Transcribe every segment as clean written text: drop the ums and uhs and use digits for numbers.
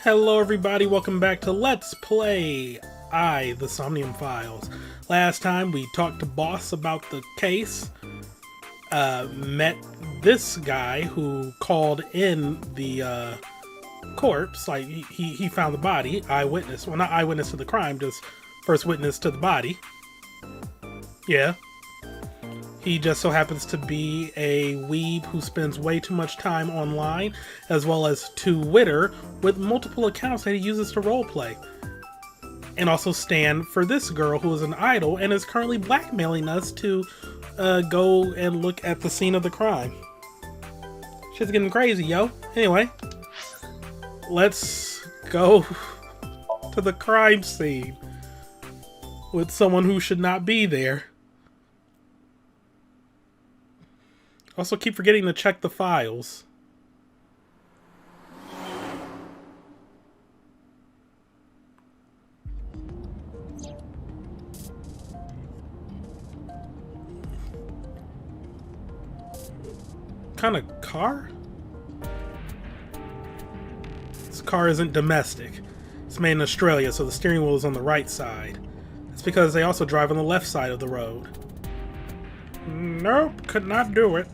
Hello everybody, welcome back to Let's Play the Somnium Files. Last time we talked to Boss about the case, met this guy who called in the corpse, like he found the body, eyewitness, well not eyewitness to the crime, just first witness to the body. Yeah. He just so happens to be a weeb who spends way too much time online, as well as Twitter, with multiple accounts that he uses to roleplay. And also stand for this girl who is an idol and is currently blackmailing us to go and look at the scene of the crime. Shit's getting crazy, yo. Anyway, let's go to the crime scene with someone who should not be there. Also keep forgetting to check the files. What kind of car? This car isn't domestic. It's made in Australia, so the steering wheel is on the right side. It's because they also drive on the left side of the road. Nope, could not do it.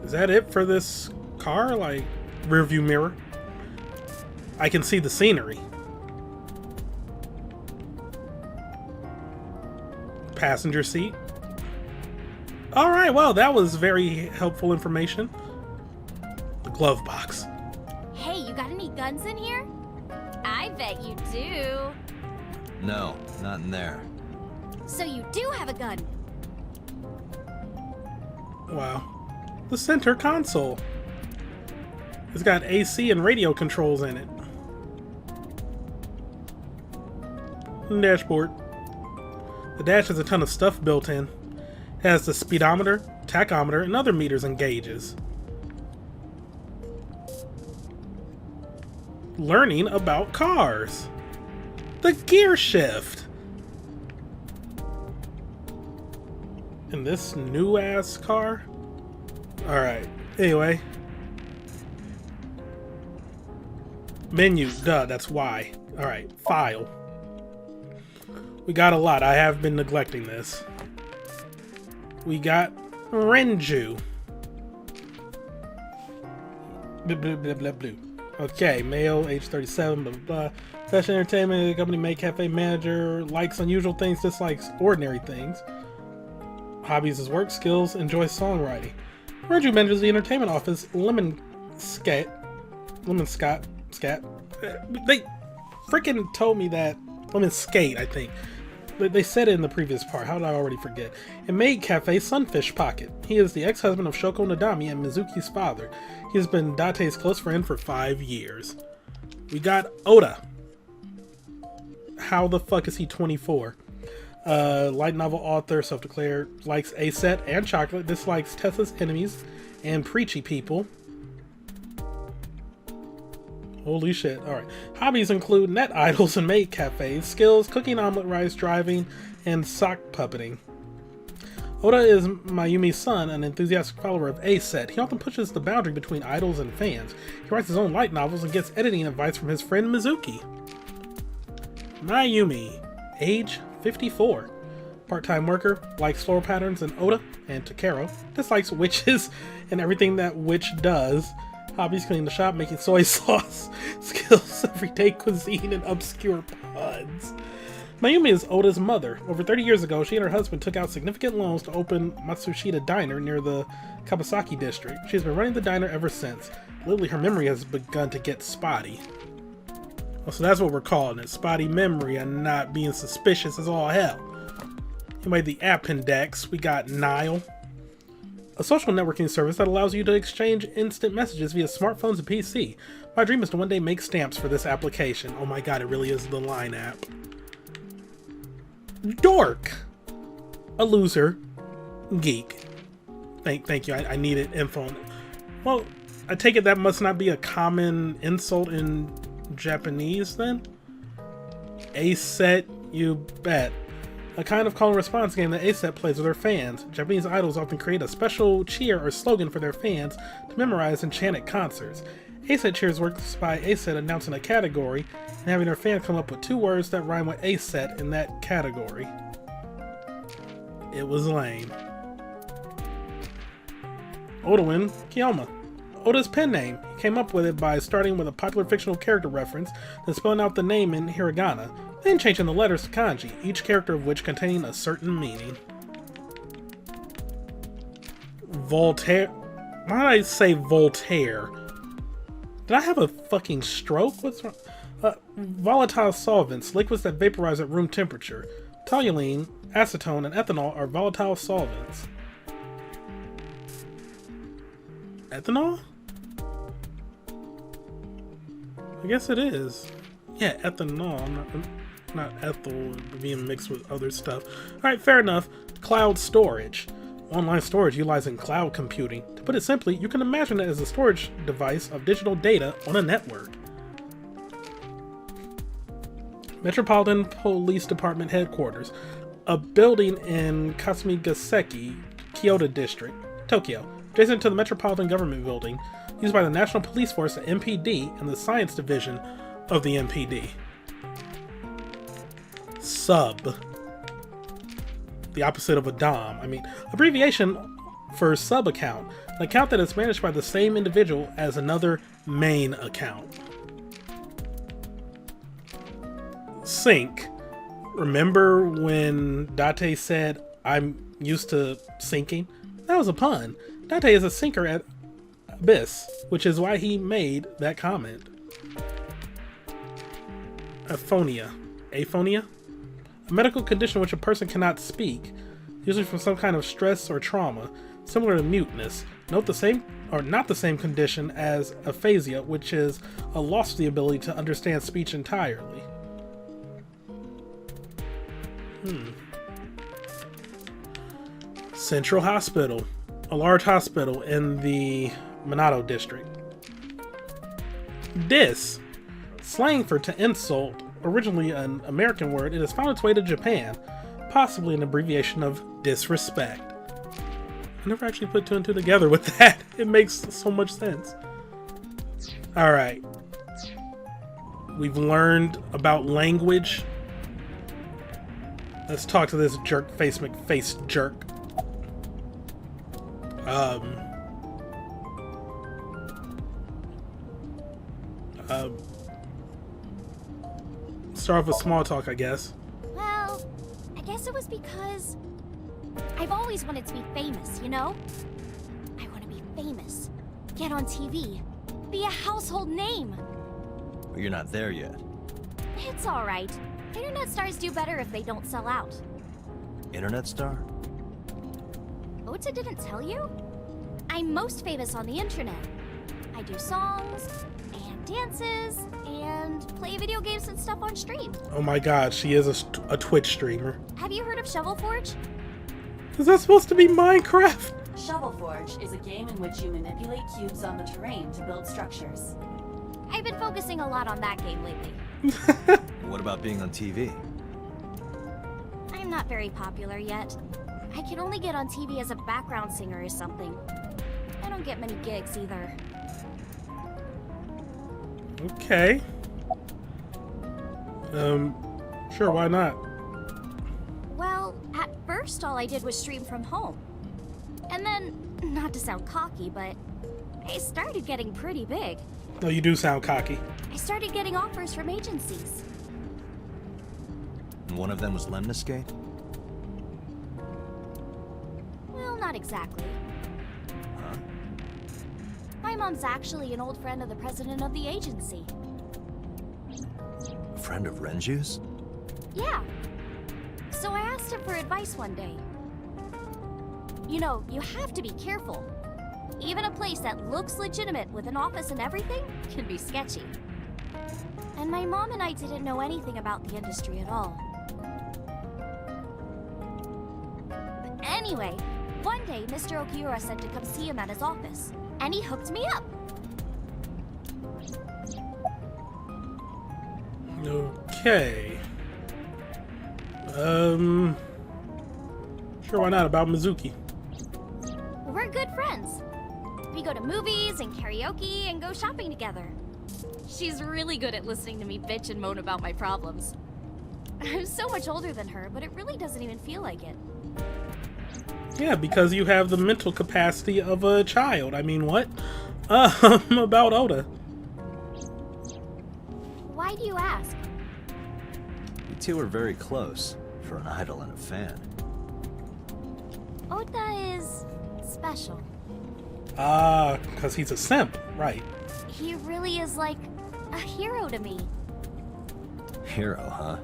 Is that it for this car? Like, rear view mirror? I can see the scenery. Passenger seat. Alright, well, that was very helpful information. The glove box. Hey, you got any guns in here? I bet you do. No, not in there. So you do have a gun. Wow. The center console. It's got AC and radio controls in it. Dashboard. The dash has a ton of stuff built in. It has the speedometer, tachometer, and other meters and gauges. Learning about cars. The gear shift. In this new ass car. Alright, anyway. Menu, duh, that's why. Alright, file. We got a lot, I have been neglecting this. We got Renju. Blah, blah, blah, blah, blah. Okay, male, age 37, blah, blah, blah. Fashion entertainment, company made cafe manager, likes unusual things, dislikes ordinary things. Hobbies is work, skills, enjoys songwriting. Renju manages the entertainment office, Lemon Scott. They freaking told me that. Lemon Skate, I think. But they said it in the previous part. How did I already forget? And Maid Cafe Sunfish Pocket. He is the ex-husband of Shoko Nadami and Mizuki's father. He has been Date's close friend for 5 years. We got Oda. How the fuck is he 24? Light novel author, self-declared, likes A-set and chocolate, dislikes Tessa's enemies and preachy people. Holy shit. Alright. Hobbies include net idols and maid cafes, skills, cooking omelet rice, driving, and sock puppeting. Oda is Mayumi's son, an enthusiastic follower of A-set. He often pushes the boundary between idols and fans. He writes his own light novels and gets editing advice from his friend Mizuki. Mayumi, age 54. Part-time worker, likes floral patterns and Oda and Takero. Dislikes witches and everything that witch does. Hobbies, cleaning the shop, making soy sauce. Skills, everyday cuisine, and obscure puns. Mayumi is Oda's mother. Over 30 years ago, she and her husband took out significant loans to open Matsushita Diner near the Kawasaki district. She has been running the diner ever since. Literally, her memory has begun to get spotty. Oh, so that's what we're calling it. Spotty memory and not being suspicious as all hell. Anyway, the Appendex, we got Nile. A social networking service that allows you to exchange instant messages via smartphones and PC. My dream is to one day make stamps for this application. Oh my god, it really is the Line app. Dork. A loser. Geek. Thank you, I needed info. Well, I take it that must not be a common insult in Japanese then? A-set, you bet. a kind of call and response game that ACET plays with their fans. Japanese idols often create a special cheer or slogan for their fans to memorize and chant at concerts. ACET cheers works by ACET announcing a category and having their fans come up with 2 words that rhyme with ACET in that category. It was lame. Odawin Kiyoma. Oda's pen name. He came up with it by starting with a popular fictional character reference, then spelling out the name in hiragana, then changing the letters to kanji, each character of which containing a certain meaning. Voltaire. Why did I say Voltaire? Did I have a fucking stroke? What's wrong? Volatile solvents, liquids that vaporize at room temperature. Toluene, acetone, and ethanol are volatile solvents. Ethanol? I guess it is. Yeah, ethanol, not ethyl being mixed with other stuff. Alright, fair enough. Cloud storage. Online storage utilizing cloud computing. To put it simply, you can imagine it as a storage device of digital data on a network. Metropolitan Police Department Headquarters. A building in Kasumigaseki, Kyoto District, Tokyo. Adjacent to the Metropolitan Government Building, used by the National Police Force, the MPD, and the Science Division of the MPD. Sub. The opposite of a DOM. I mean, abbreviation for sub account. An account that is managed by the same individual as another main account. Sink. Remember when Date said, I'm used to sinking? That was a pun. Date is a sinker at Abyss, which is why he made that comment. Aphonia. Aphonia? A medical condition in which a person cannot speak, usually from some kind of stress or trauma, similar to muteness. Note the same, or not the same condition as aphasia, which is a loss of the ability to understand speech entirely. Central Hospital. A large hospital in the Minato district. Dis. Slang for to insult. Originally an American word, it has found its way to Japan, possibly an abbreviation of disrespect. I never actually put 2 and 2 together with that. It makes so much sense. Alright. We've learned about language. Let's talk to this jerk face McFace jerk. Start off with small talk, I guess. Well, I guess it was because I've always wanted to be famous, you know? I want to be famous, get on TV, be a household name. But you're not there yet. It's alright. Internet stars do better if they don't sell out. Internet star? Ota didn't tell you? I'm most famous on the internet. I do songs, and dances, and play video games and stuff on stream. Oh my god, she is a Twitch streamer. Have you heard of Shovel Forge? Is that supposed to be Minecraft? Shovel Forge is a game in which you manipulate cubes on the terrain to build structures. I've been focusing a lot on that game lately. What about being on TV? I'm not very popular yet. I can only get on TV as a background singer or something. I don't get many gigs either. Okay. Sure, why not? Well, at first all I did was stream from home. And then, not to sound cocky, but I started getting pretty big. No, you do sound cocky. I started getting offers from agencies. And one of them was Lemniscate? Well, not exactly. Huh? My mom's actually an old friend of the president of the agency. A friend of Renju's? Yeah. So I asked him for advice one day. You know, you have to be careful. Even a place that looks legitimate with an office and everything can be sketchy. And my mom and I didn't know anything about the industry at all. But anyway, one day Mr. Okiura said to come see him at his office, and he hooked me up. Okay. Sure, why not? About Mizuki. We're good friends. We go to movies and karaoke and go shopping together. She's really good at listening to me bitch and moan about my problems. I'm so much older than her, but it really doesn't even feel like it. Yeah, because you have the mental capacity of a child. I mean, what? About Oda. Why do you ask? You two are very close for an idol and a fan. Oda is special. Because he's a simp, right. He really is like a hero to me. Hero, huh?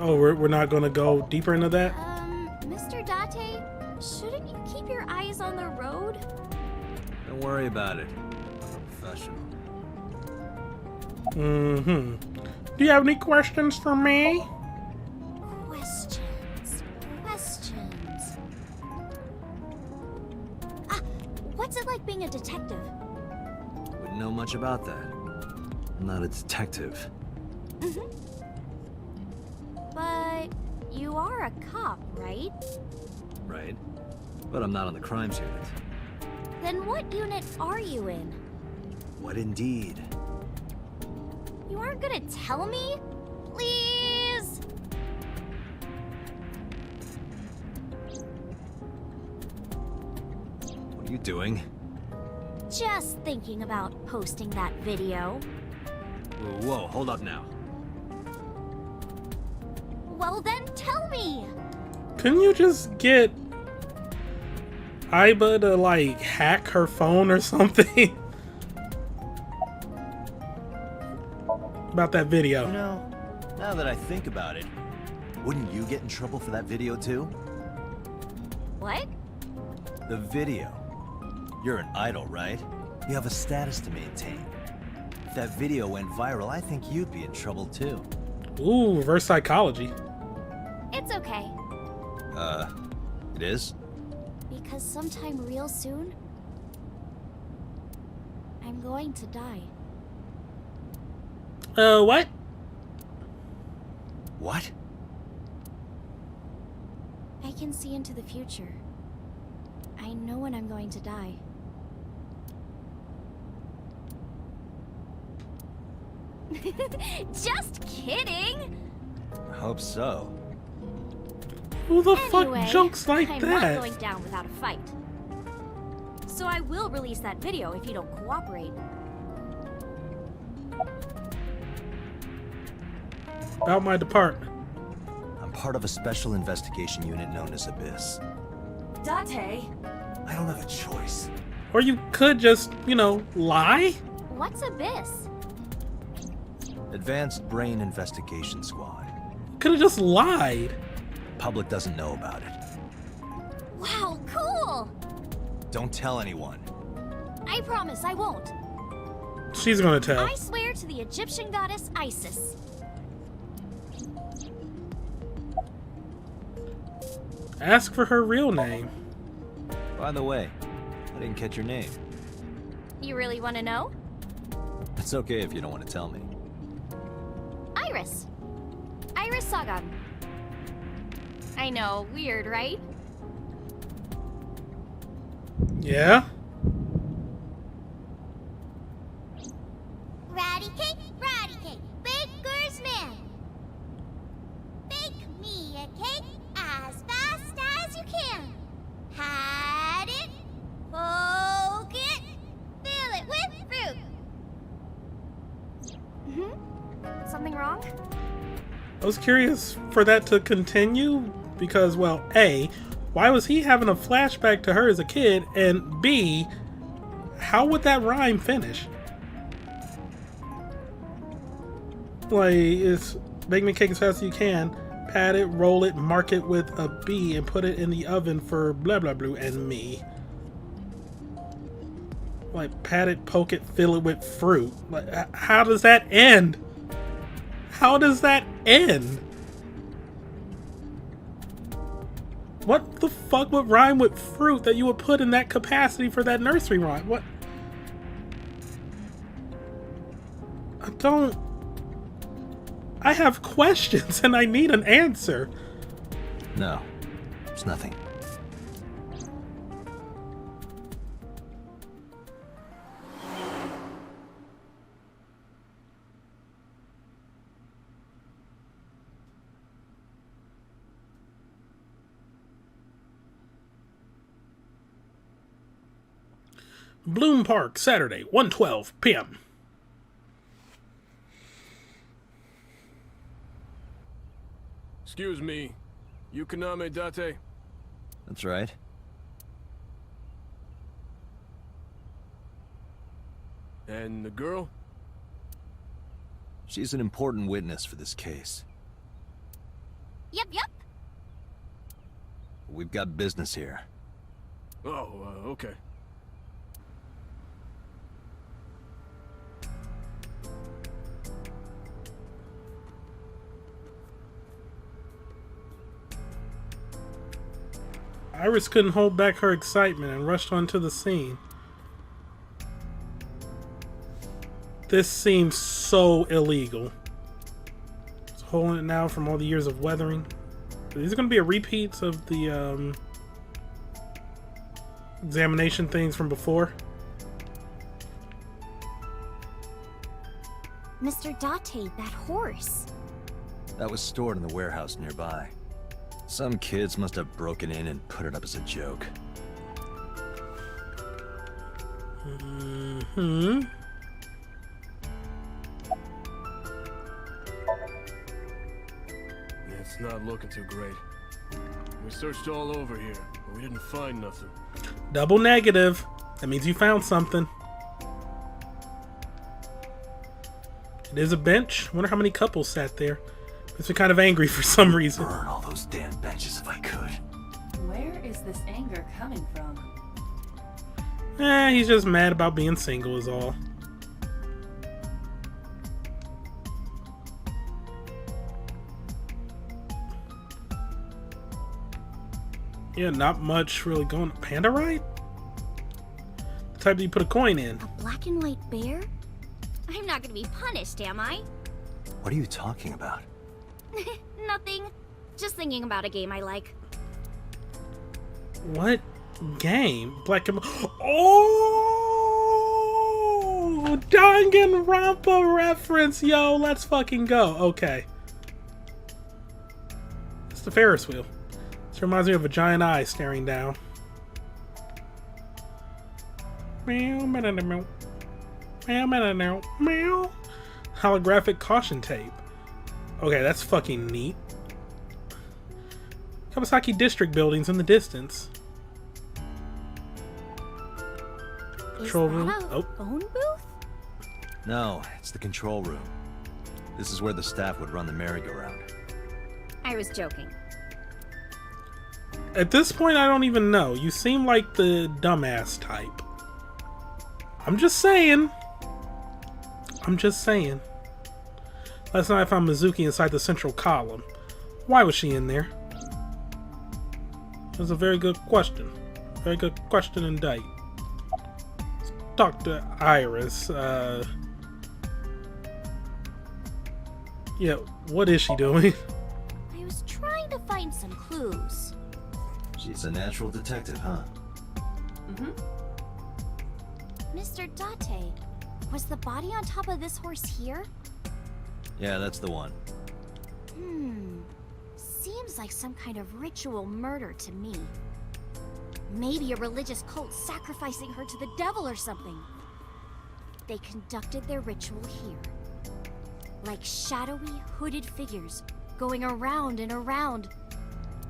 Oh, we're not going to go deeper into that? Mr. Date, shouldn't you keep your eyes on the road? Don't worry about it. I'm a professional. Mm-hmm. Do you have any questions for me? Questions. What's it like being a detective? Wouldn't know much about that. I'm not a detective. But you are a cop, right? Right? But I'm not on the crimes unit. Then what unit are you in? What indeed? You aren't gonna tell me? Please? What are you doing? Just thinking about posting that video. Whoa, hold up now. Well then, tell me! Couldn't you just get Aiba to, like, hack her phone or something? About that video. You know, now that I think about it, wouldn't you get in trouble for that video too? What? The video. You're an idol, right? You have a status to maintain. If that video went viral, I think you'd be in trouble too. Ooh, reverse psychology. It's okay. It is? Because sometime real soon, I'm going to die. What? What? I can see into the future. I know when I'm going to die. Just kidding! I hope so. Who the Anyway, fuck jokes like I'm that? not going down without a fight. So I will release that video if you don't cooperate. About my department. I'm part of a special investigation unit known as Abyss. Date, I don't have a choice. Or you could just, you know, lie? What's Abyss? Advanced Brain Investigation Squad. Could have just lied. Public doesn't know about it. Wow, cool! Don't tell anyone. I promise I won't. She's gonna tell. I swear to the Egyptian goddess Isis. Ask for her real name. By the way, I didn't catch your name. You really want to know? It's okay if you don't want to tell me. Iris. Iris Sagan. I know, weird, right? Yeah? Ratty cake, baker's man. Bake me a cake as fast as you can. Had it, poke it, fill it with fruit. Something wrong? I was curious for that to continue because, well, A, why was he having a flashback to her as a kid? And B, how would that rhyme finish? Like, it's bake me cake as fast as you can, pat it, roll it, mark it with a B, and put it in the oven for blah blah blah and me. Like, pat it, poke it, fill it with fruit. Like, how does that end? How does that end? What the fuck would rhyme with fruit that you would put in that capacity for that nursery rhyme? What? I don't... I have questions and I need an answer. No, it's nothing. Bloom Park, Saturday, 1:12 p.m. Excuse me, Yukaname Date? That's right. And the girl? She's an important witness for this case. Yep, yep. We've got business here. Oh, okay. Iris couldn't hold back her excitement and rushed onto the scene. This seems so illegal. It's holding it now from all the years of weathering. These are going to be a repeats of the examination things from before. Mr. Date, that horse. That was stored in the warehouse nearby. Some kids must have broken in and put it up as a joke. Mm-hmm. It's not looking too great. We searched all over here, but we didn't find nothing. Double negative. That means you found something. It is a bench. Wonder how many couples sat there. Makes me kind of angry for some reason. Burn all those damn benches if I could. Where is this anger coming from? He's just mad about being single is all. Yeah, not much really going. Pandarite? The type that you put a coin in. A black and white bear? I'm not gonna be punished, am I? What are you talking about? Nothing. Just thinking about a game I like. What game? Black and... Oh! Danganronpa reference, yo! Let's fucking go. Okay. It's the Ferris wheel. This reminds me of a giant eye staring down. Meow, meow, meow, meow, meow, meow. Holographic caution tape. Okay, that's fucking neat. Kawasaki District buildings in the distance. Control room. Is that a phone booth? No, it's the control room. This is where the staff would run the merry-go-round. I was joking. At this point, I don't even know. You seem like the dumbass type. I'm just saying. I'm just saying. Last night I found Mizuki inside the central column. Why was she in there? That's a very good question. Very good question indeed. Let's talk to Iris. Yeah, what is she doing? I was trying to find some clues. She's a natural detective, huh? Mm-hmm. Mr. Date, was the body on top of this horse here? Yeah, that's the one. Seems like some kind of ritual murder to me. Maybe a religious cult sacrificing her to the devil or something. They conducted their ritual here. Like shadowy, hooded figures going around and around,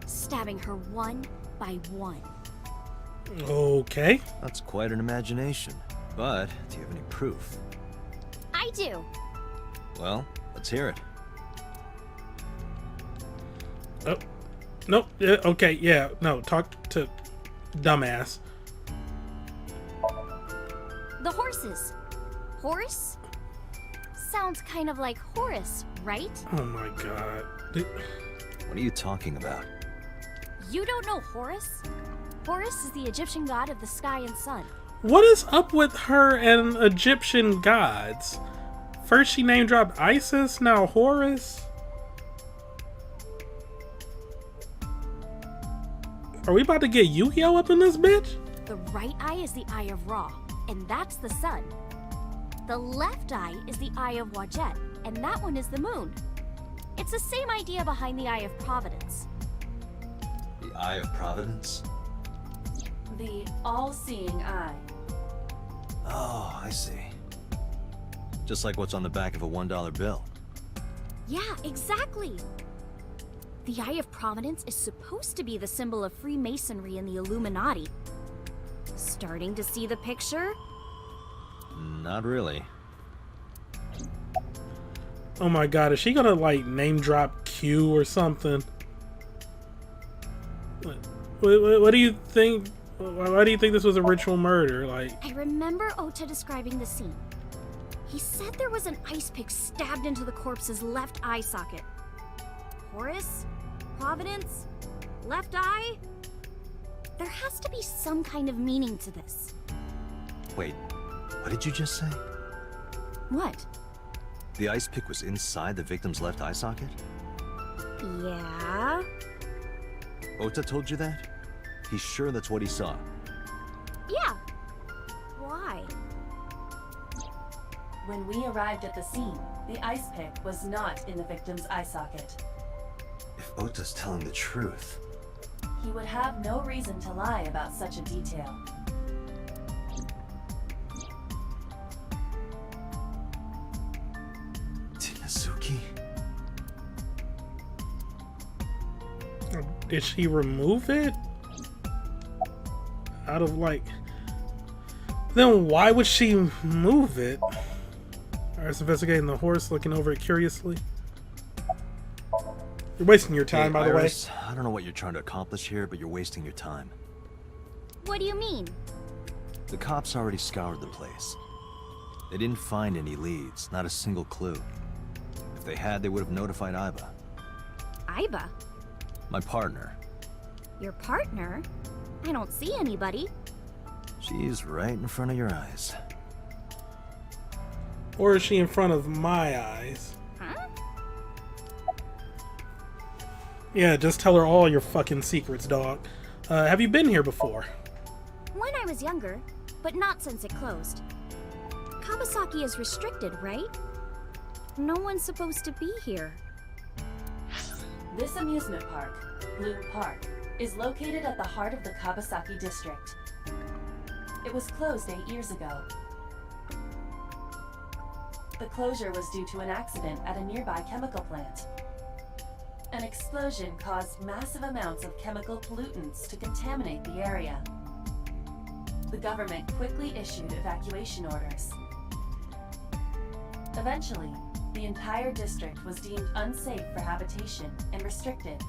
stabbing her one by one. Okay. That's quite an imagination. But, do you have any proof? I do. Well, let's hear it. Oh, nope. Okay, yeah. No, talk to dumbass. The horses. Horse? Sounds kind of like Horus, right? Oh my god. What are you talking about? You don't know Horus? Horus is the Egyptian god of the sky and sun. What is up with her and Egyptian gods? First she name dropped Isis, now Horus. Are we about to get Yu-Gi-Oh up in this bitch? The right eye is the Eye of Ra, and that's the sun. The left eye is the Eye of Wadjet, and that one is the moon. It's the same idea behind the Eye of Providence. The Eye of Providence? The all-seeing eye. Oh, I see. Just like what's on the back of a $1 bill. Yeah, exactly. The Eye of Providence is supposed to be the symbol of Freemasonry and the Illuminati. Starting to see the picture? Not really. Oh my god, is she gonna like name drop Q or something? What do you think? Why do you think this was a ritual murder? Like, I remember Ota describing the scene. He said there was an ice pick stabbed into the corpse's left eye socket. Horus? Providence? Left eye? There has to be some kind of meaning to this. Wait, what did you just say? What? The ice pick was inside the victim's left eye socket? Yeah? Ota told you that? He's sure that's what he saw. Yeah. Why? When we arrived at the scene, the ice pick was not in the victim's eye socket. If Ota's telling the truth... He would have no reason to lie about such a detail. Tinazuki? did she remove it? Out of like... Then why would she move it? Alright, investigating the horse, looking over it curiously. You're wasting your time, by the way. Iris, I don't know what you're trying to accomplish here, but you're wasting your time. What do you mean? The cops already scoured the place. They didn't find any leads, not a single clue. If they had, they would have notified Iba. Iba? My partner. Your partner? I don't see anybody. She's right in front of your eyes. Or is she in front of my eyes? Huh? Yeah, just tell her all your fucking secrets, dog. Have you been here before? When I was younger, but not since it closed. Kawasaki is restricted, right? No one's supposed to be here. This amusement park, Bloom Park, is located at the heart of the Kawasaki district. It was closed 8 years ago. The closure was due to an accident at a nearby chemical plant. An explosion caused massive amounts of chemical pollutants to contaminate the area. The government quickly issued evacuation orders. Eventually, the entire district was deemed unsafe for habitation and restricted.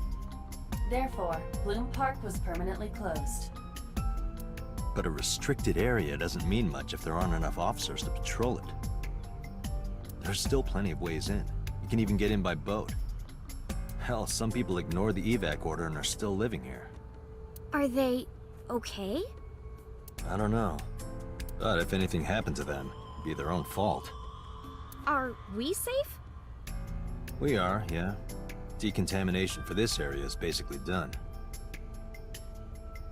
Therefore, Bloom Park was permanently closed. But a restricted area doesn't mean much if there aren't enough officers to patrol it. There's still plenty of ways in. You can even get in by boat. Hell, some people ignore the evac order and are still living here. Are they okay? I don't know. But if anything happened to them, it'd be their own fault. Are we safe? We are, yeah. Decontamination for this area is basically done.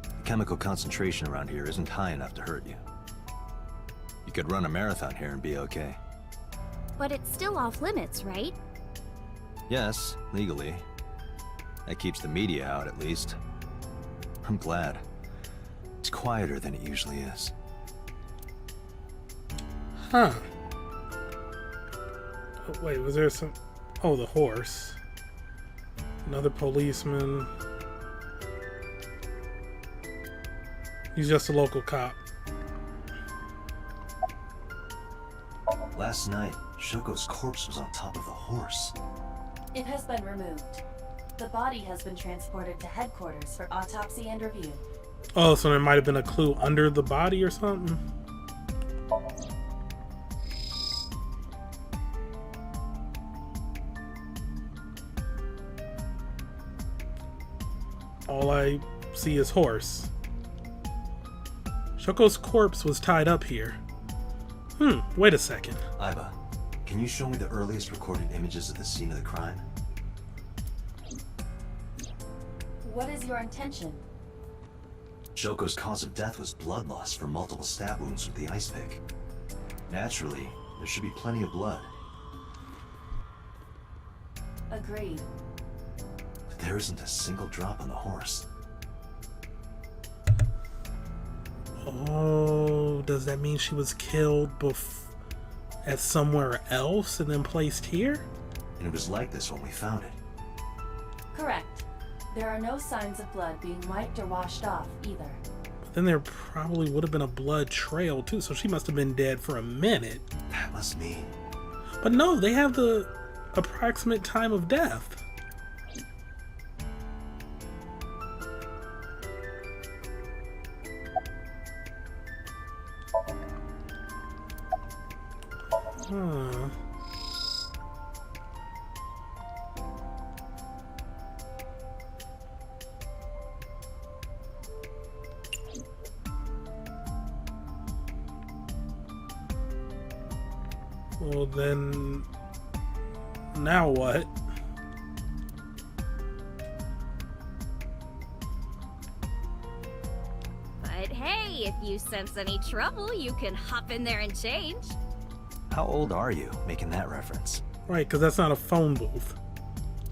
The chemical concentration around here isn't high enough to hurt you. You could run a marathon here and be okay. But it's still off limits, right? Yes, legally. That keeps the media out, at least. I'm glad. It's quieter than it usually is. Huh. Oh, wait, was there some... Oh, the horse. Another policeman. He's just a local cop. Last night, Shoko's corpse was on top of the horse. It has been removed. The body has been transported to headquarters for autopsy and review. Oh, so there might have been a clue under the body or something? All I see is horse. Shoko's corpse was tied up here. Wait a second. Iba, Can you show me the earliest recorded images of the scene of the crime? What is your intention? Shoko's cause of death was blood loss from multiple stab wounds with the ice pick. Naturally, there should be plenty of blood. Agreed. But there isn't a single drop on the horse. Oh, does that mean she was killed at somewhere else and then placed here? And it was like this when we found it. Correct. There are no signs of blood being wiped or washed off either. But then there probably would have been a blood trail too, so she must have been dead for a minute. That must mean... But no, they have the approximate time of death. Huh. Well then, now what? But hey, if you sense any trouble, you can hop in there and change. How old are you, making that reference? Right, because that's not a phone booth.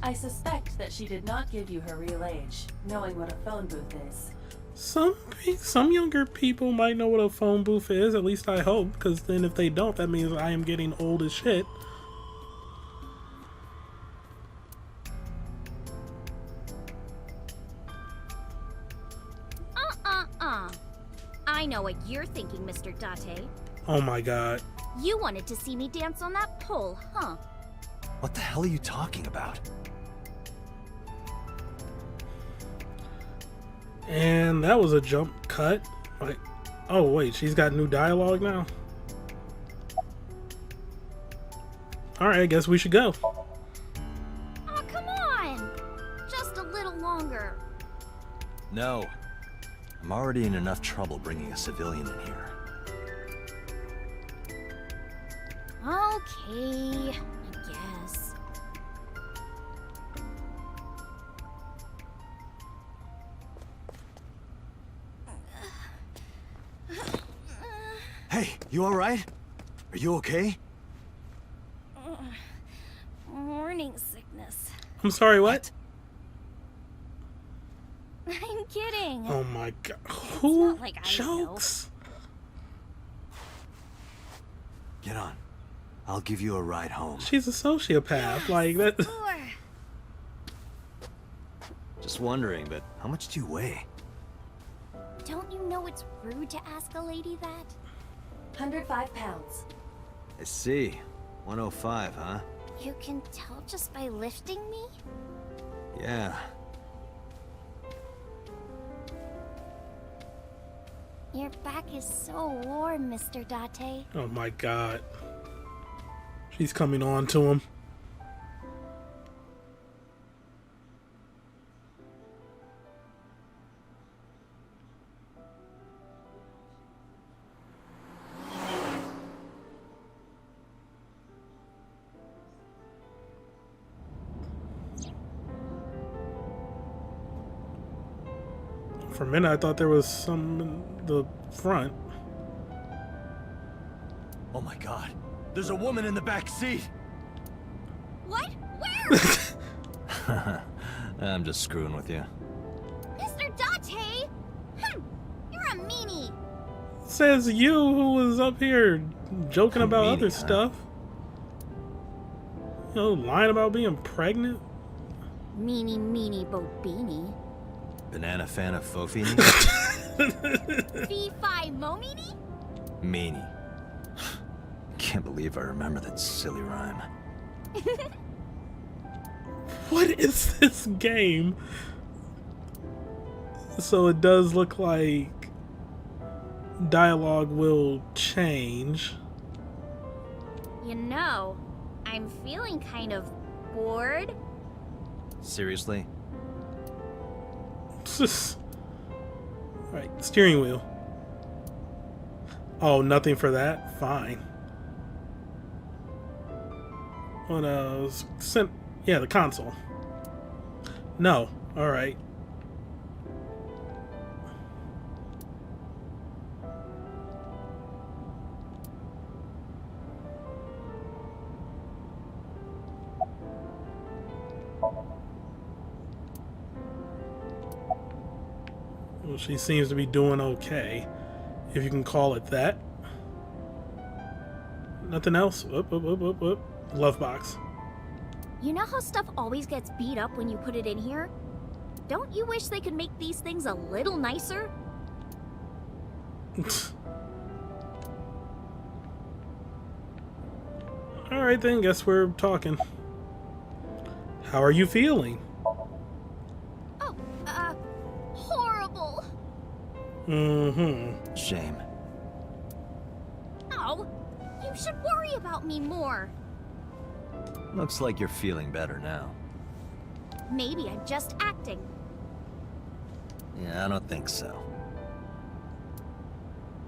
I suspect that she did not give you her real age, knowing what a phone booth is. Some younger people might know what a phone booth is, at least I hope, because then if they don't, that means I am getting old as shit. I know what you're thinking, Mr. Date. Oh my god. You wanted to see me dance on that pole, huh? What the hell are you talking about? And that was a jump cut. Like, oh wait, she's got new dialogue now? Alright, I guess we should go. Oh, come on! Just a little longer. No. I'm already in enough trouble bringing a civilian in here. Okay, I guess. Hey, you alright? Are you okay? Morning sickness. I'm sorry, what? I'm kidding. Oh my god. Who not like I jokes? Get on. I'll give you a ride home. She's a sociopath. Like that. Sure. Just wondering, but how much do you weigh? Don't you know it's rude to ask a lady that? 105 pounds. I see. 105, huh? You can tell just by lifting me? Yeah. Your back is so warm, Mr. Date. Oh my god. She's coming on to him. For a minute, I thought there was some in the front. Oh my god. There's a woman in the back seat! What? Where? I'm just screwing with you. Mr. Date? You're a meanie. Says you, who was up here joking I'm about meanie, other huh? stuff. You know, lying about being pregnant. Meanie bobini. Banana fan of Fofini? Fee-fi mo-meanie? Meanie. Can't believe I remember that silly rhyme. What is this game? So it does look like dialogue will change. You know, I'm feeling kind of bored. Seriously? Right, steering wheel. Oh, nothing for that? Fine. On yeah, the console. No. Alright. Well, she seems to be doing okay, if you can call it that. Nothing else? Whoop, whoop, whoop, whoop, whoop. Love box. You know how stuff always gets beat up when you put it in here? Don't you wish they could make these things a little nicer? Alright then, guess we're talking. How are you feeling? Oh, horrible. Mm-hmm. Shame. Oh, you should worry about me more. Looks like you're feeling better now. Maybe I'm just acting. Yeah, I don't think so.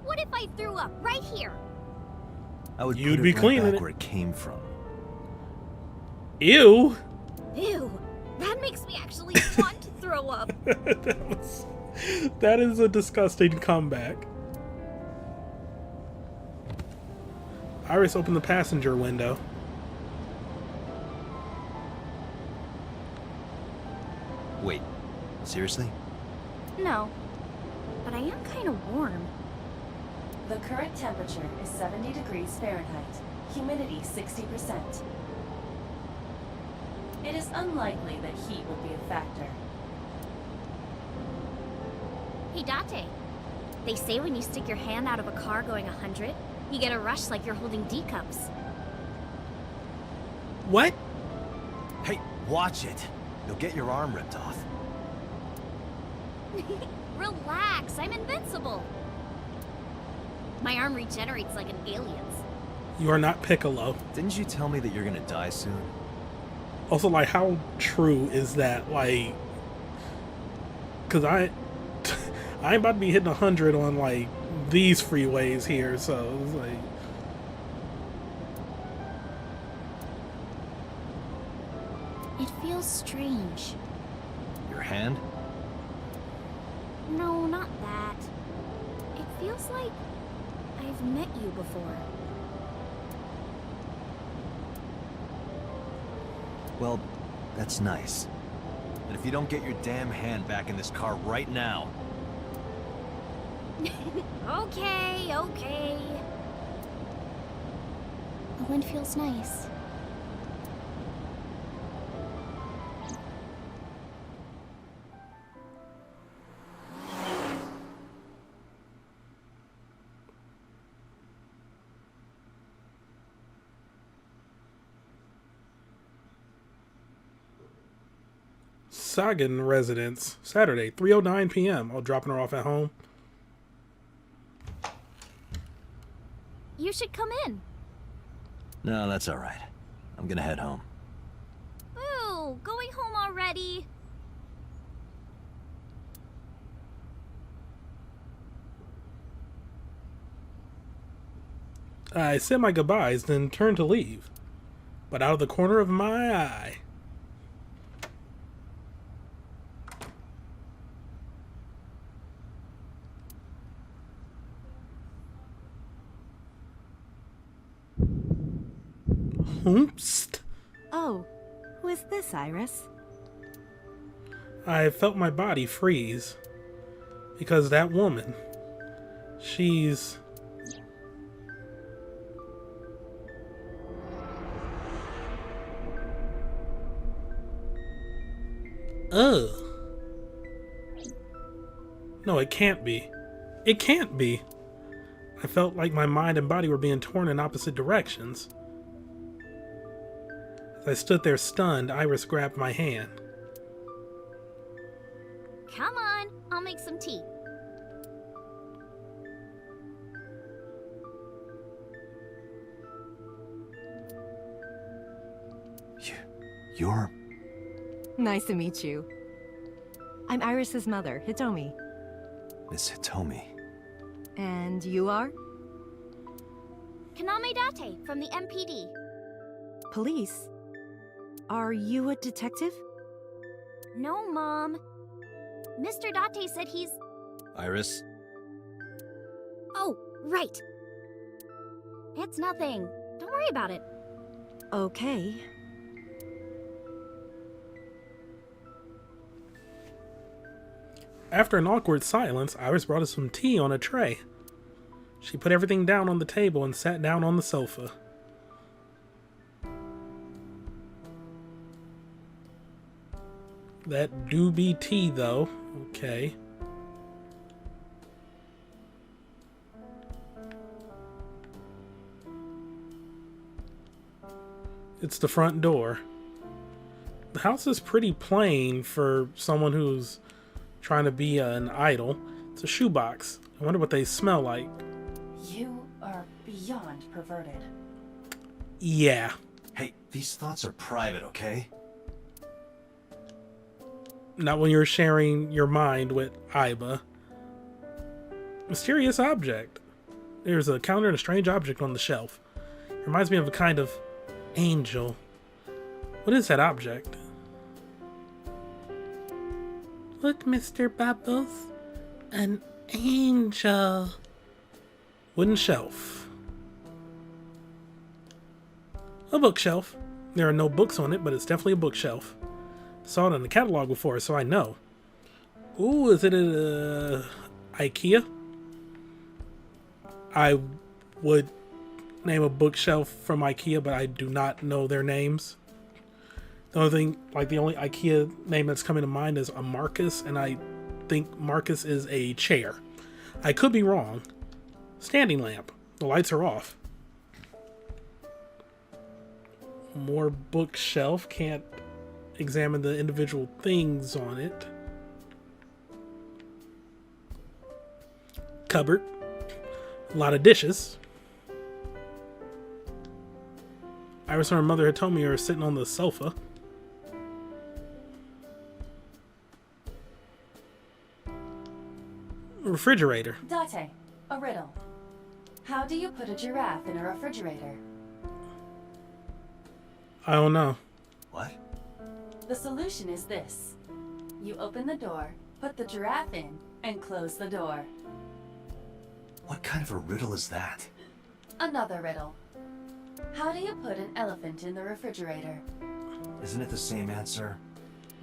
What if I threw up right here? I would You'd put be it right cleaning back it. where it came from. Ew! Ew, that makes me actually want to throw up. That is a disgusting comeback. Iris opened the passenger window. Wait, seriously? No, but I am kind of warm. The current temperature is 70 degrees Fahrenheit. Humidity 60%. It is unlikely that heat will be a factor. Hey, Date. They say when you stick your hand out of a car going 100, you get a rush like you're holding D cups. What? Hey, watch it! You'll get your arm ripped off. Relax, I'm invincible. My arm regenerates like an alien's. You are not Piccolo. Didn't you tell me that you're gonna die soon? Also, like, how true is that? Like, because I ain't about to be hitting 100 on, like, these freeways here, so it's like... It feels strange. Your hand? No, not that. It feels like I've met you before. Well, that's nice. But if you don't get your damn hand back in this car right now... Okay, okay. The wind feels nice. Sagan residence, Saturday, 3:09 p.m. I'll dropping her off at home. You should come in. No, that's alright. I'm gonna head home. Ooh, going home already? I said my goodbyes, then turned to leave. But out of the corner of my eye... Oops. Oh, who is this, Iris? I felt my body freeze. Because that woman, she's... Ugh. No, it can't be. It can't be. I felt like my mind and body were being torn in opposite directions. As I stood there stunned, Iris grabbed my hand. Come on, I'll make some tea. You're... Nice to meet you. I'm Iris's mother, Hitomi. Miss Hitomi. And you are? Kaname Date from the MPD. Police? Are you a detective? No, Mom. Mr. Date said he's... Iris? Oh, right. It's nothing. Don't worry about it. Okay. After an awkward silence, Iris brought us some tea on a tray. She put everything down on the table and sat down on the sofa. That do be tea, though. Okay. It's the front door. The house is pretty plain for someone who's trying to be an idol. It's a shoebox. I wonder what they smell like. You are beyond perverted. Yeah. Hey, these thoughts are private, okay? Not when you're sharing your mind with Iba. Mysterious object. There's a calendar and a strange object on the shelf. It reminds me of a kind of angel. What is that object? Look, Mr. Bubbles. An angel. Wooden shelf. A bookshelf. There are no books on it, but it's definitely a bookshelf. Saw it in the catalog before, so I know. Ooh, is it a IKEA? I would name a bookshelf from IKEA, but I do not know their names. The only thing, like the only IKEA name that's coming to mind is a Marcus, and I think Marcus is a chair. I could be wrong. Standing lamp. The lights are off. More bookshelf. Can't examine the individual things on it. Cupboard. A lot of dishes. Iris and her mother had told me you were sitting on the sofa. Refrigerator. Date, a riddle. How do you put a giraffe in a refrigerator? I don't know. What? The solution is this. You open the door, put the giraffe in, and close the door. What kind of a riddle is that? Another riddle. How do you put an elephant in the refrigerator? Isn't it the same answer?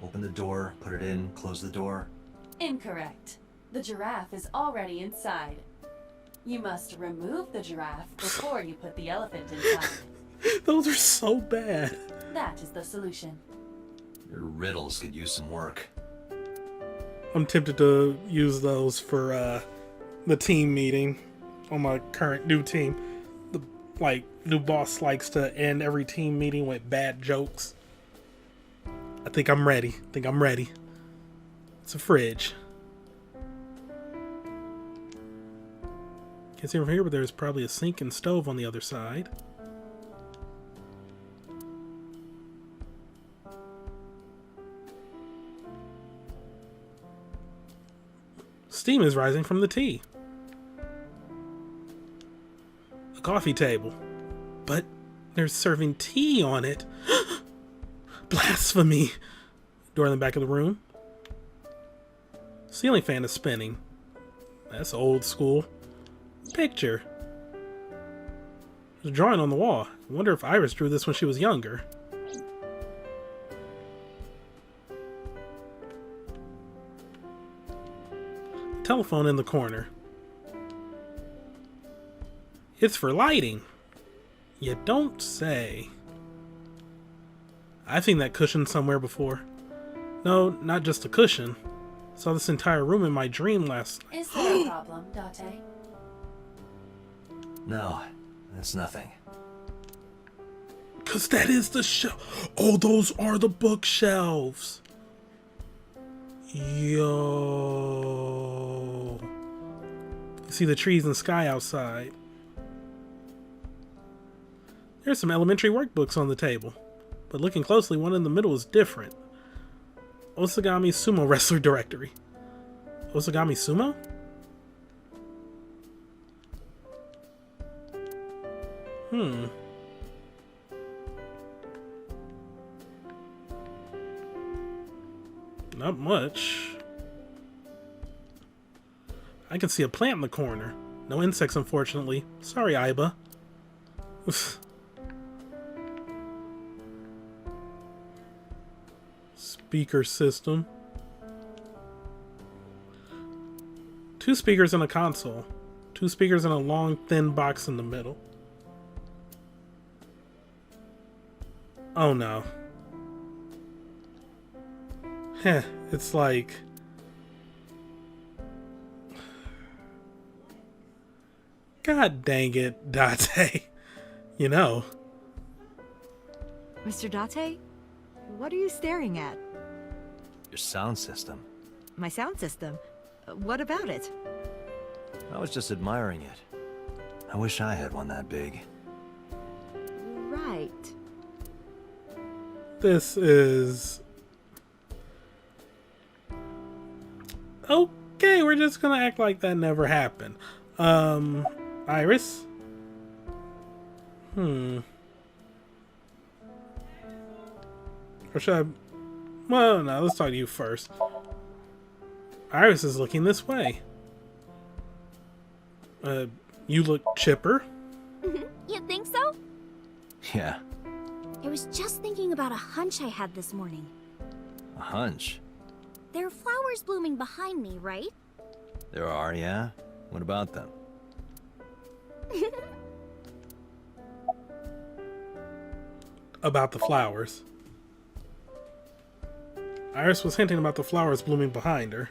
Open the door, put it in, close the door. Incorrect. The giraffe is already inside. You must remove the giraffe before you put the elephant inside. Those are so bad. That is the solution. Your riddles could use some work. I'm tempted to use those for the team meeting on my current new team. The new boss likes to end every team meeting with bad jokes. I think I'm ready. It's a fridge. Can't see from here, but there's probably a sink and stove on the other side. Steam is rising from the tea. A coffee table. But they're serving tea on it. Blasphemy! Door in the back of the room. Ceiling fan is spinning. That's old school. Picture. There's a drawing on the wall. I wonder if Iris drew this when she was younger. Telephone in the corner. It's for lighting. You don't say. I've seen that cushion somewhere before. No, not just a cushion. Saw this entire room in my dream last night. Is there a problem, Date? No, that's nothing. Cause that is the shelf. Oh, those are the bookshelves. Yo. You see the trees and sky outside. There's some elementary workbooks on the table. But looking closely, one in the middle is different. Osagami Sumo Wrestler Directory. Osagami Sumo? Not much. I can see a plant in the corner. No insects, unfortunately. Sorry, Iba. Speaker system. 2 speakers in a console. 2 speakers in a long, thin box in the middle. Oh no. Heh, it's like... God dang it, Date. You know. Mr. Date? What are you staring at? Your sound system. My sound system? What about it? I was just admiring it. I wish I had one that big. Right. This is... Okay, we're just gonna act like that never happened. Iris? Or should I... Well, no, let's talk to you first. Iris is looking this way. You look chipper. You think so? Yeah, I was just thinking about a hunch I had this morning. a hunch. There are flowers blooming behind me, right? There are, yeah? What about them? About the flowers. Iris was hinting about the flowers blooming behind her.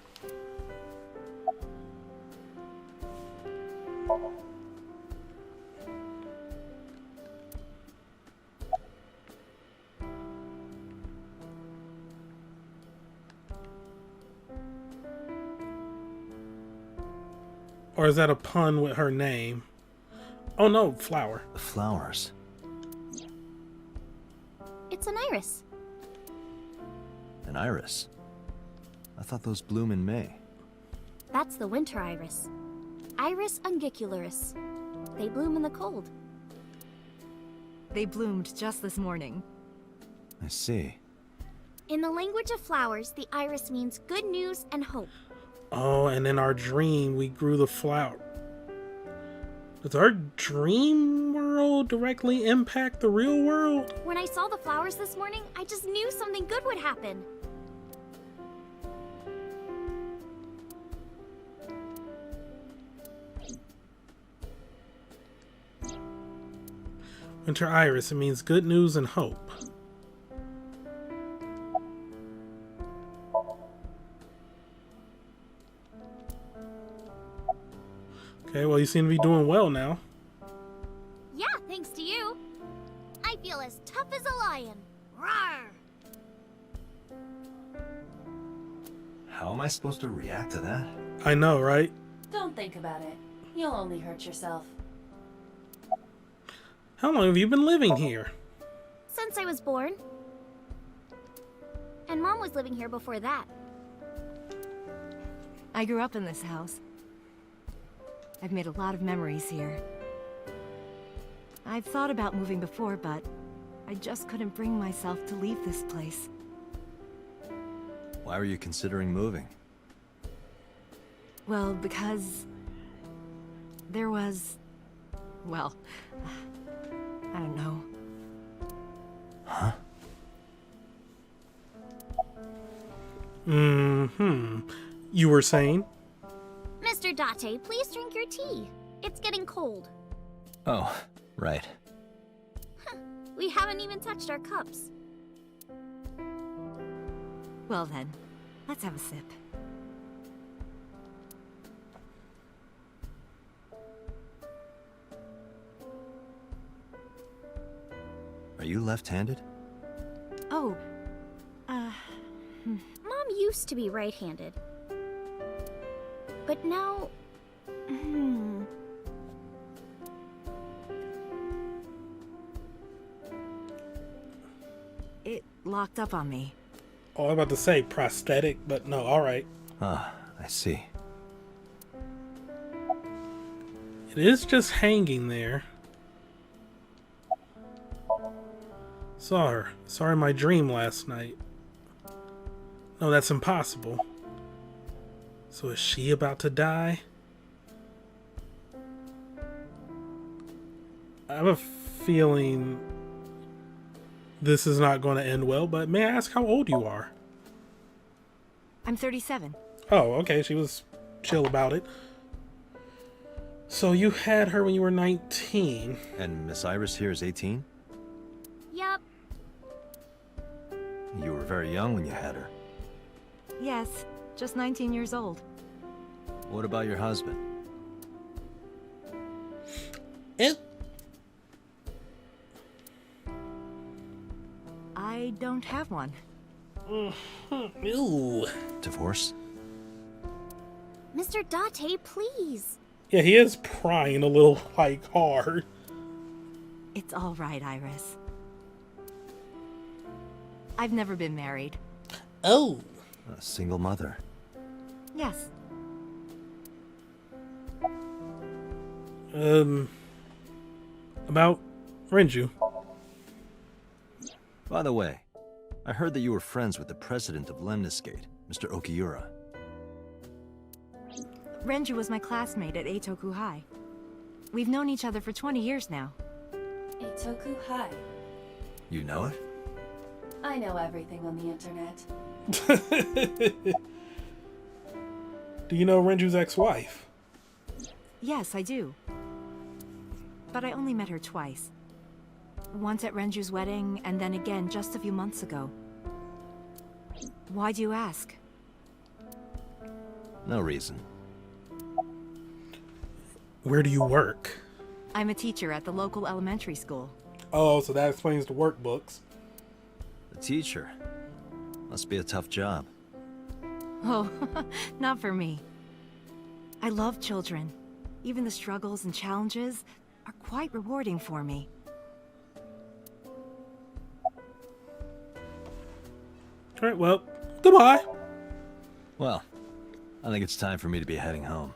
Or is that a pun with her name? Oh no, flower. The flowers. It's an iris. An iris. I thought those bloom in May. That's the winter iris. Iris ungicularis. They bloom in the cold. They bloomed just this morning. I see. In the language of flowers, the iris means good news and hope. Oh, and in our dream, we grew the flower. Does our dream world directly impact the real world? When I saw the flowers this morning, I just knew something good would happen. Winter iris, it means good news and hope. Okay, well, you seem to be doing well now. Yeah, thanks to you. I feel as tough as a lion. Rawr! How am I supposed to react to that? I know, right? Don't think about it. You'll only hurt yourself. How long have you been living here? Since I was born. And Mom was living here before that. I grew up in this house. I've made a lot of memories here. I've thought about moving before, but I just couldn't bring myself to leave this place. Why were you considering moving? Well, because there was... well, I don't know. Huh? You were saying? Mr. Date, please drink your tea. It's getting cold. Oh, right. We haven't even touched our cups. Well then, let's have a sip. Are you left-handed? Oh, Mom used to be right-handed. But now... it locked up on me. Oh, I was about to say prosthetic, but no, alright. Ah, I see. It is just hanging there. Saw her in my dream last night. No, that's impossible. So is she about to die? I have a feeling this is not going to end well, but may I ask how old you are? I'm 37. Oh, okay, she was chill about it. So you had her when you were 19. And Miss Iris here is 18? Yep. You were very young when you had her. Yes, just 19 years old. What about your husband? I don't have one. Ew. Divorce? Mr. Date, please. Yeah, he is prying a little, like, hard. It's all right, Iris. I've never been married. Oh. A single mother. Yes. About Renju. By the way, I heard that you were friends with the president of Lemniscate, Mr. Okiura. Renju was my classmate at Eitoku High. We've known each other for 20 years now. Eitoku High. You know it? I know everything on the internet. Do you know Renju's ex-wife? Yes, I do. But I only met her twice. Once at Renju's wedding, and then again just a few months ago. Why do you ask? No reason. Where do you work? I'm a teacher at the local elementary school. Oh, so that explains the workbooks. A teacher. Must be a tough job. Oh, not for me. I love children. Even the struggles and challenges are quite rewarding for me. Alright, well, goodbye. Well, I think it's time for me to be heading home.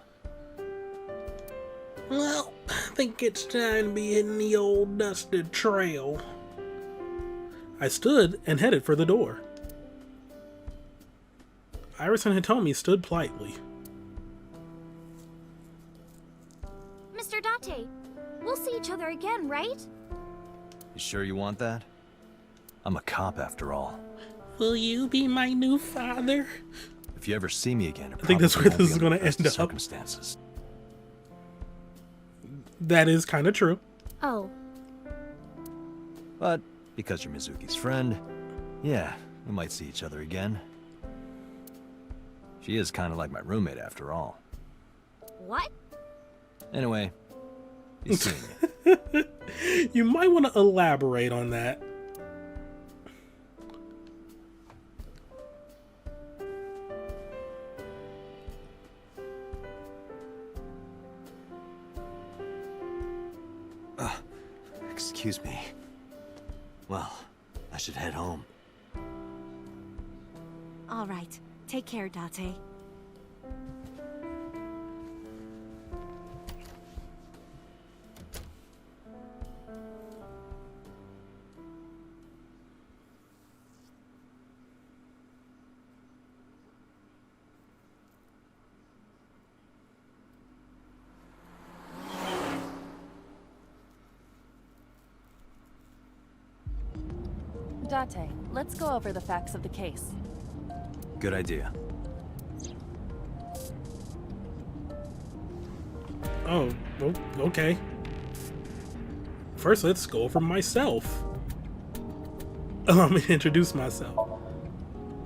Well, I think it's time to be hitting the old dusted trail. I stood and headed for the door. Iris and Hitomi stood politely. Mr. Date, we'll see each other again, right? You sure you want that? I'm a cop after all. Will you be my new father? If you ever see me again, I think that's where this is going to end up. Circumstances. That is kind of true. Oh, But because you're Mizuki's friend, yeah, we might see each other again. She is kind of like my roommate after all. what? Anyway, be seeing you. You might want to elaborate on that. Excuse me. Well, I should head home. All right. Take care, Date. Date, let's go over the facts of the case. Good idea. Oh, well, okay. First, let's go over myself. Allow me to introduce myself.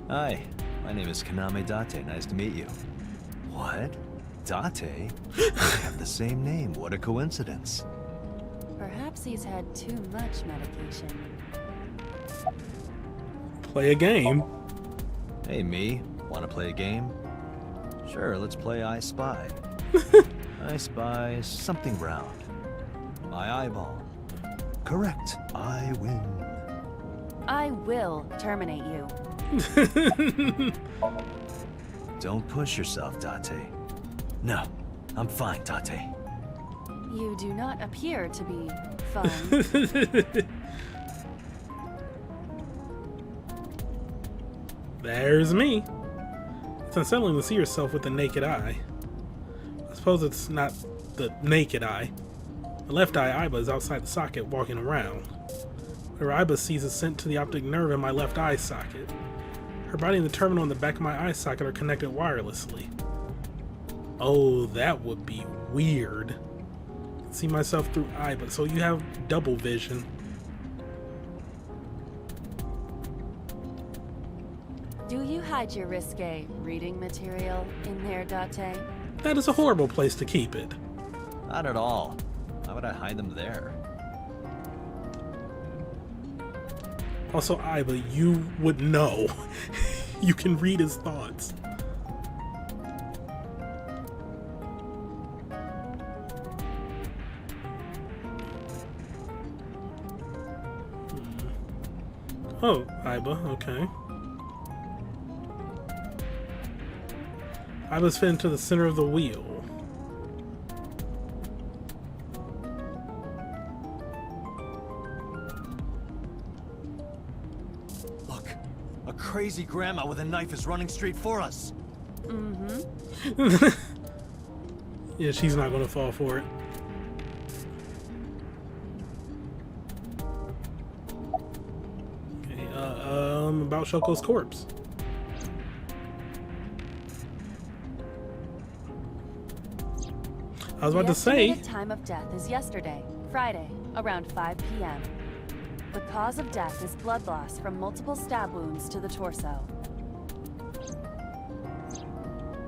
Hi, my name is Kaname Date. Nice to meet you. What? Date? We have the same name. What a coincidence. Perhaps he's had too much medication. Play a game. Hey, me. Want to play a game? Sure, let's play I Spy. I spy something round. My eyeball. Correct. I win. I will terminate you. Don't push yourself, Date. No, I'm fine, Date. You do not appear to be fun. There's me. It's unsettling to see yourself with the naked eye. I suppose it's not the naked eye. The left eye, Iba, is outside the socket walking around. Whatever Iba sees is sent to the optic nerve in my left eye socket. Her body and the terminal in the back of my eye socket are connected wirelessly. Oh, that would be weird. I can see myself through Iba, so you have double vision. Do you hide your risque reading material in there, Date? That is a horrible place to keep it. Not at all. Why would I hide them there? Also, Iba, you would know. You can read his thoughts. Oh, Iba, okay. Iba's fit into the center of the wheel. Look, a crazy grandma with a knife is running straight for us. Mm-hmm. Yeah, she's not gonna fall for it. Okay, about Shoko's corpse. I was about to say. The estimated time of death is yesterday, Friday, around 5 p.m. The cause of death is blood loss from multiple stab wounds to the torso.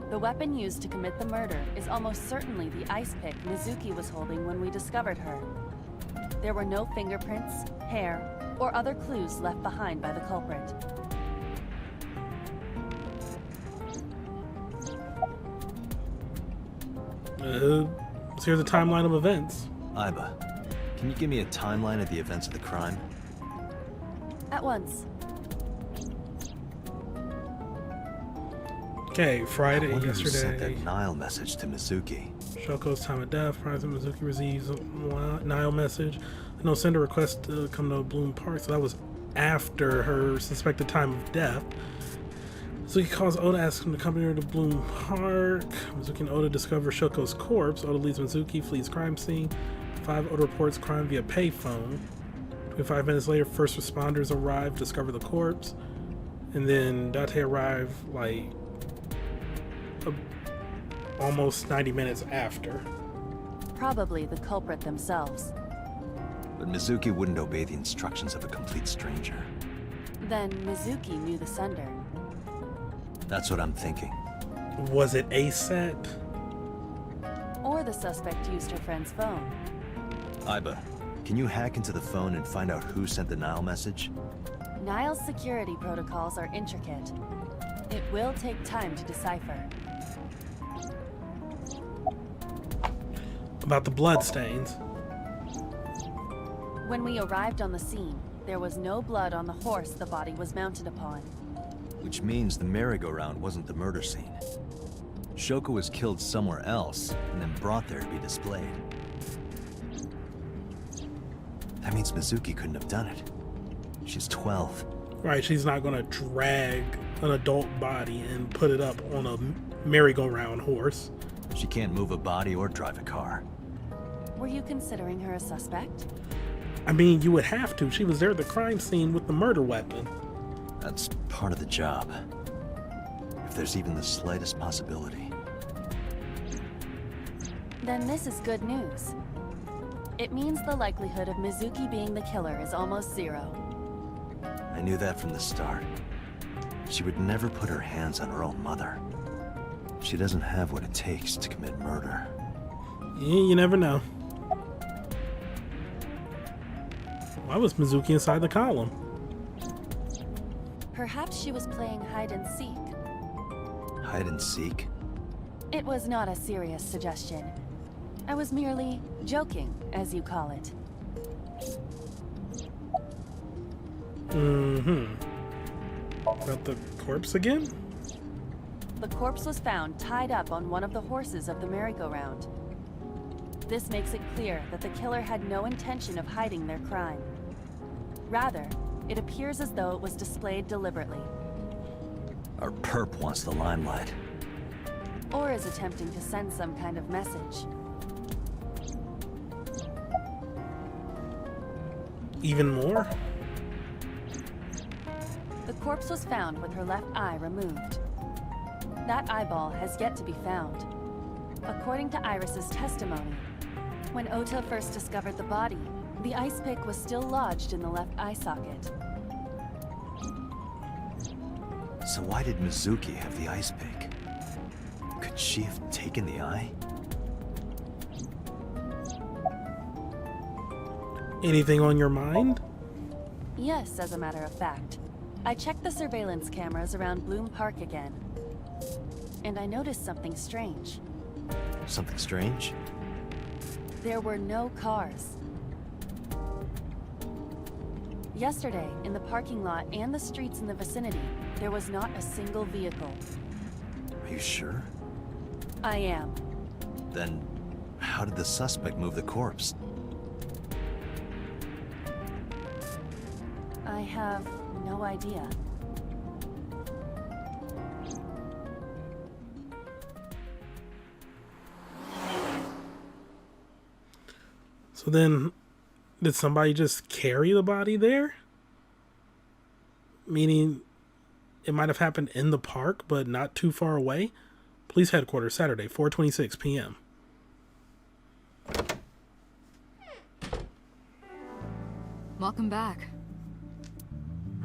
The weapon used to commit the murder is almost certainly the ice pick Mizuki was holding when we discovered her. There were no fingerprints, hair, or other clues left behind by the culprit. So here's a timeline of events. Iba, can you give me a timeline of the events of the crime? At once. Okay, Friday, I wonder who sent yesterday. that Nile message to Mizuki. Shoko's time of death. President Mizuki receives a Nile message. No, send a request to come to Bloom Park. So that was after her suspected time of death. Mizuki calls Oda, asks him to accompany her to Bloom Park. Mizuki and Oda discover Shoko's corpse. Oda leaves Mizuki, flees crime scene. 5, Oda reports crime via payphone. 25 minutes later, first responders arrive, discover the corpse. And then Date arrive like almost 90 minutes after. Probably the culprit themselves. But Mizuki wouldn't obey the instructions of a complete stranger. Then Mizuki knew the sender. That's what I'm thinking. Was it a set? Or the suspect used her friend's phone. Iba, can you hack into the phone and find out who sent the Nile message? Nile's security protocols are intricate. It will take time to decipher. About the bloodstains. When we arrived on the scene, there was no blood on the horse the body was mounted upon. Which means the merry-go-round wasn't the murder scene. Shoko was killed somewhere else and then brought there to be displayed. That means Mizuki couldn't have done it. She's 12. Right, she's not gonna drag an adult body and put it up on a merry-go-round horse. She can't move a body or drive a car. Were you considering her a suspect? I mean, you would have to. She was there at the crime scene with the murder weapon. That's part of the job. If there's even the slightest possibility. Then this is good news. It means the likelihood of Mizuki being the killer is almost zero. I knew that from the start. She would never put her hands on her own mother. She doesn't have what it takes to commit murder. Yeah, you never know. Why was Mizuki inside the column? Perhaps she was playing hide and seek. Hide and seek? It was not a serious suggestion. I was merely joking, as you call it. Mm-hmm. About the corpse again? The corpse was found tied up on one of the horses of the merry-go-round. This makes it clear that the killer had no intention of hiding their crime. Rather, it appears as though it was displayed deliberately. Our perp wants the limelight. Or is attempting to send some kind of message. Even more? The corpse was found with her left eye removed. That eyeball has yet to be found. According to Iris's testimony, when Ota first discovered the body, the ice pick was still lodged in the left eye socket. So why did Mizuki have the ice pick? Could she have taken the eye? Anything on your mind? Yes, as a matter of fact. I checked the surveillance cameras around Bloom Park again. And I noticed something strange. Something strange? There were no cars. Yesterday, in the parking lot and the streets in the vicinity, there was not a single vehicle. Are you sure? I am. Then, how did the suspect move the corpse? I have no idea. So then, did somebody just carry the body there? Meaning, it might have happened in the park, but not too far away? Police headquarters, Saturday, 4:26 p.m. Welcome back.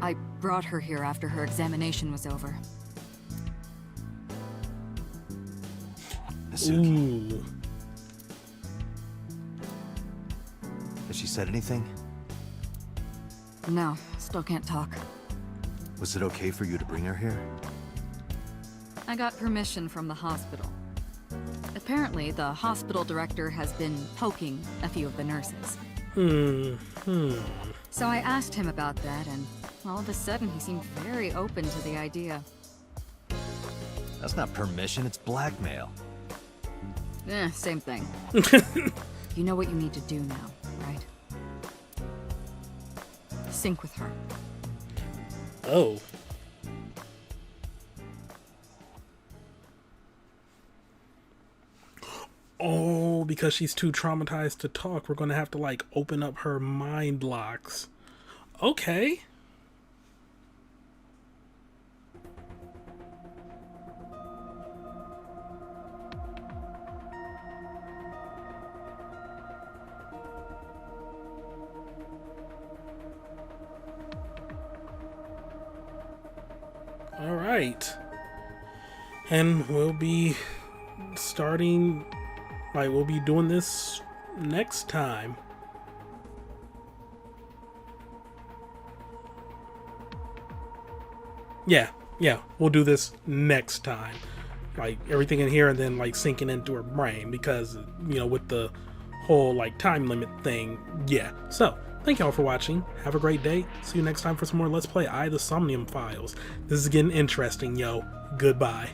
I brought her here after her examination was over. Mizuki. Ooh. Has she said anything? No, still can't talk. Was it okay for you to bring her here? I got permission from the hospital. Apparently, the hospital director has been poking a few of the nurses. So I asked him about that, and all of a sudden he seemed very open to the idea. That's not permission, it's blackmail. Same thing. You know what you need to do now, right? Sync with her. Oh. Oh, because she's too traumatized to talk, we're gonna have to, like, open up her mind locks. Okay. All right. And we'll be starting, like, we'll be doing this next time. Yeah, we'll do this next time. Like, everything in here and then, like, sinking into her brain because, you know, with the whole, like, time limit thing. Yeah. So, thank y'all for watching. Have a great day. See you next time for some more Let's Play The Somnium Files. This is getting interesting, yo. Goodbye.